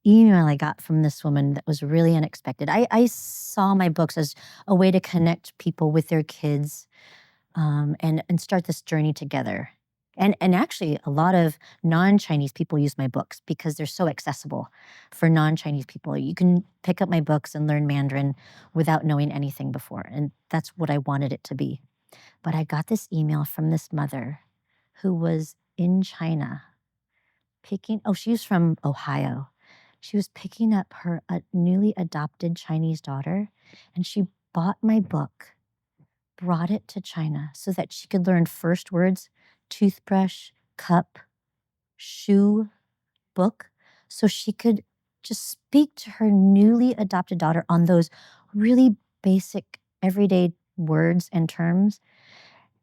email I got from this woman that was really unexpected. I saw my books as a way to connect people with their kids, and start this journey together. And actually, a lot of non-Chinese people use my books because they're so accessible for non-Chinese people. You can pick up my books and learn Mandarin without knowing anything before, and that's what I wanted it to be. But I got this email from this mother who was in China she was from Ohio. She was picking up her newly adopted Chinese daughter, and she bought my book, brought it to China so that she could learn first words, toothbrush, cup, shoe book so she could just speak to her newly adopted daughter on those really basic everyday words and terms.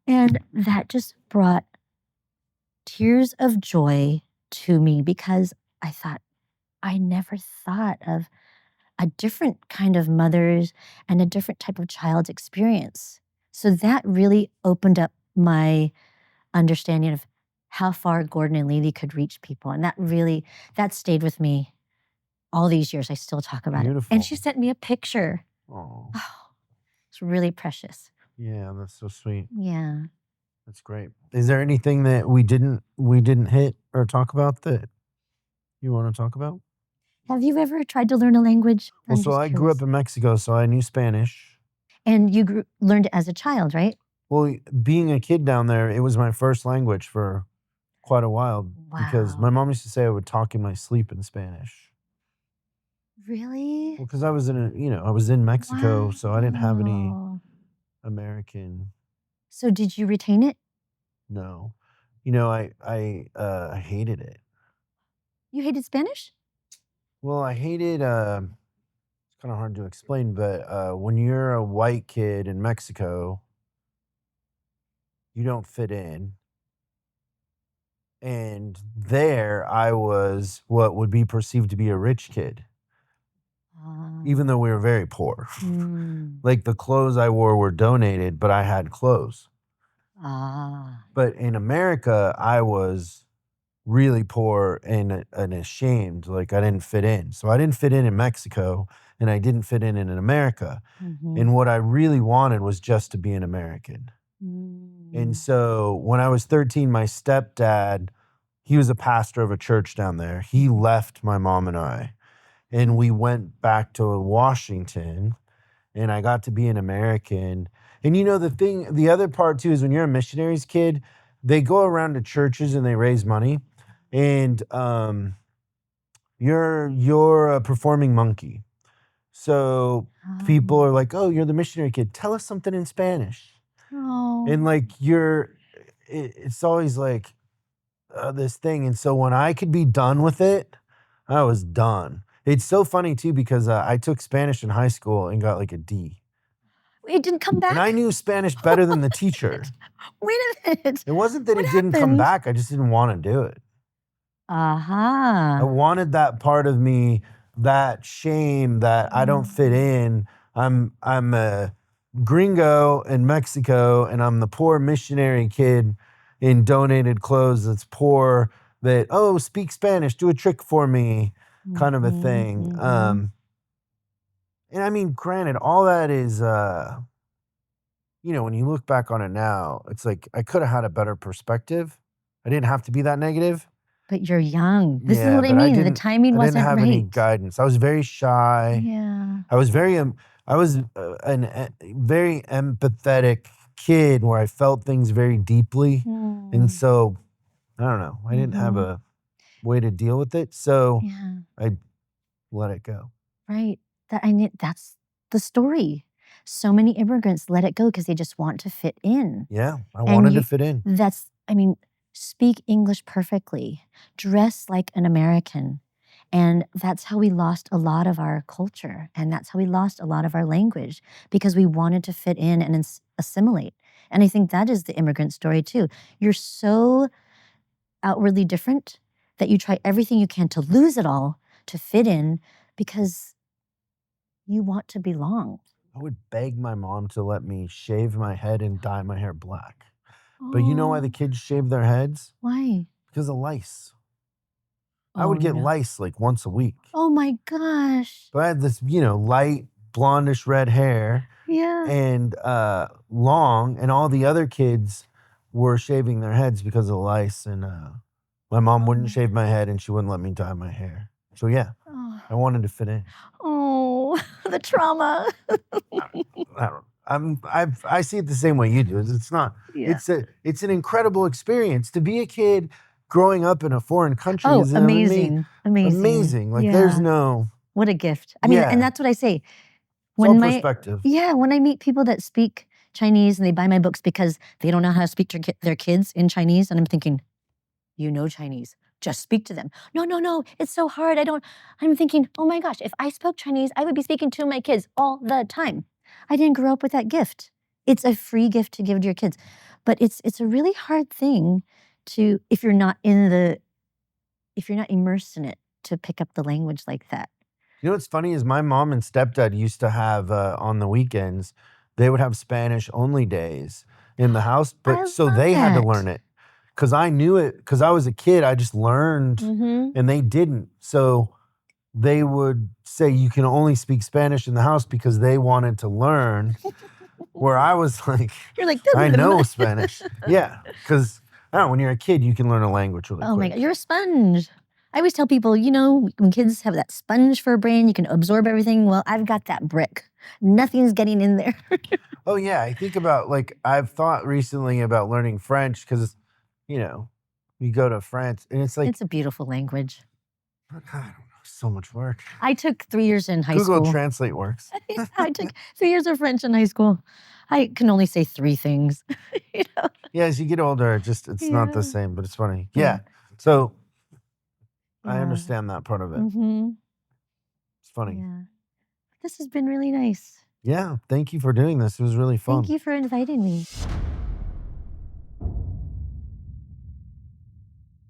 And that just brought tears of joy to me because I thought, I never thought of a different kind of mother's and a different type of child's experience. So that really opened up my understanding of how far Gordon and Lily could reach people. And that stayed with me all these years. I still talk about it. And she Beautiful. sent me a picture. Oh, Oh, it's really precious. yeah, that's so sweet. Yeah. That's great. Is there anything that we didn't hit or talk about that you want to talk about? Have you ever tried to learn a language? Well, I'm so just I grew curious. up in Mexico, so I knew Spanish. And you learned it as a child, right? Well, being a kid down there, it was my first language for quite a while because my Wow. mom used to say I would talk in my sleep in Spanish. Really? Well, because I was I was in Mexico, so I didn't have any Wow. American. So did you retain it? No, I hated it. You hated Spanish? Well, I hated. It's kind of hard to explain, but when you're a white kid in Mexico, you don't fit in. And there I was what would be perceived to be a rich kid, even though we were very poor. Mm. Like the clothes I wore were donated, but I had clothes. Ah. But in America, I was really poor and ashamed. Like I didn't fit in. So I didn't fit in Mexico and I didn't fit in America. Mhm. And what I really wanted was just to be an American. And Mm. so when I was 13, my stepdad, he was a pastor of a church down there. He left my mom and I, and we went back to Washington, and I got to be an American. And the other part too is when you're a missionary's kid, they go around to churches and they raise money, and you're a performing monkey. So people are like, "Oh, you're the missionary kid. Tell us something in Spanish." Oh. And like it's always like this thing. And so when I could be done with it, I was done. It's so funny too because I took Spanish in high school and got like a D. It didn't come And I back? knew Spanish better than the teacher. Wait a minute. It wasn't that What it didn't come happened? back. I just didn't want to do it. I Aha. wanted that part of me, that shame that I don't fit in. I'm a gringo in Mexico and I'm the poor missionary kid in donated clothes that's poor that, oh, speak Spanish, do a trick for me, kind of a thing. Mhm. And I mean, granted, all that is when you look back on it now, it's like I could have had a better perspective. I didn't have to be that negative. But you're young. This is Yeah, what I but mean. The timing I didn't wasn't have any right. guidance. I was very shy. Yeah. I was very I was very empathetic kid where I felt things very deeply. And Mm. so I don't know. I didn't have Mhm. a way to deal with it. So Yeah. I let it go. Right. That's the story. So many immigrants let it go because they just want to fit in. Yeah, I And wanted to fit in. speak English perfectly, dress like an American. And that's how we lost a lot of our culture. And that's how we lost a lot of our language because we wanted to fit in and assimilate. And I think that is the immigrant story too. You're so outwardly different that you try everything you can to lose it all to fit in because you want to belong. I would beg my mom to let me shave my head and dye my hair black. But you know why the Oh, kids shave their heads? why? Because of lice. I Oh, would get no. lice like once a week. Oh my gosh. But I had this, light blondish red hair Yeah. and long, and all the other kids were shaving their heads because of lice. And my mom wouldn't shave my head, and she wouldn't let me dye my hair. So yeah, Oh, I wanted to fit in. oh the trauma. I see it the same way you do. It's not. Yeah. It's an incredible experience to be a kid growing up in a foreign country. Oh, Is amazing. Amazing. amazing. Like there's Yeah. no. What a gift. And Yeah. that's what I say. It's all perspective. When I meet people that speak Chinese and they buy my books because they don't know how to speak to their kids in Chinese, and I'm thinking, you know Chinese. just speak to them. No, no, no, it's so hard. I'm thinking, oh my gosh, if I spoke Chinese, I would be speaking to my kids all the time. I didn't grow up with that gift. It's a free gift to give to your kids. But it's a really hard thing to, if you're not immersed in it, to pick up the language like that. You know what's funny is my mom and stepdad used to have on the weekends, they would have Spanish only days in the house, but I so love they had to that. learn it because I knew it because I was a kid. I just learned and they didn't. So they would say you can only speak Spanish in the house because they wanted to learn. Where I was like, You're like, I know Spanish. Yeah, because I don't know, when you're a kid, you can learn a language really oh my quick. God, you're a sponge. I always tell people, when kids have that sponge for a brain, you can absorb everything. Well, I've got that brick. Nothing's getting in there. Oh yeah, I think about I've thought recently about learning French because, you go to France and it's like It's a beautiful language. I don't know, so much work. I took 3 years in high Google school. Translate works. I took 3 years of French in high school. I can only say 3 things. Yeah, as you get older, it's not the Yeah. same, but it's funny. Yeah. So I Yeah. understand that part of it. It's funny. Yeah. This has been really nice. Yeah. Thank you for doing this. It was really fun. Thank you for inviting me.